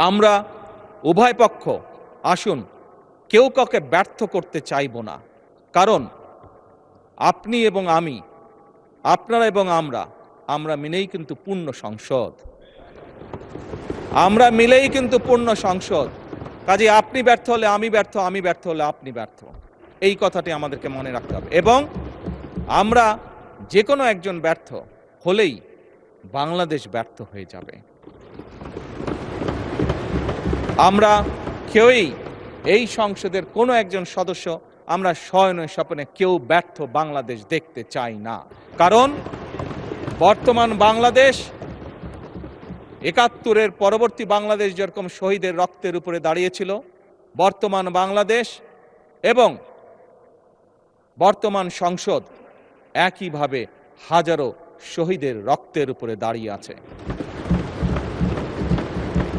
আমরা উভয় পক্ষ আসুন কেউ কাউকে ব্যর্থ করতে চাইব না, কারণ আপনি এবং আমি, আপনারা এবং আমরা মিলেই কিন্তু পূর্ণ সংসদ, আমরা মিলেই কিন্তু পূর্ণ সংসদ। কাজে আপনি ব্যর্থ হলে আমি ব্যর্থ, আমি ব্যর্থ হলে আপনি ব্যর্থ, এই কথাটি আমাদেরকে মনে রাখতে হবে। এবং আমরা যে কোনো একজন ব্যর্থ হলেই বাংলাদেশ ব্যর্থ হয়ে যাবে। আমরা কেউই এই সংসদের কোনো একজন সদস্য আমরা শয়নে স্বপ্নে কেউ ব্যর্থ বাংলাদেশ দেখতে চাই না, কারণ বর্তমান বাংলাদেশ ৭১-এর পরবর্তী বাংলাদেশ যেরকম শহীদের রক্তের উপরে দাঁড়িয়েছিল, বর্তমান বাংলাদেশ এবং বর্তমান সংসদ একইভাবে হাজারো শহীদের রক্তের উপরে দাঁড়িয়ে আছে।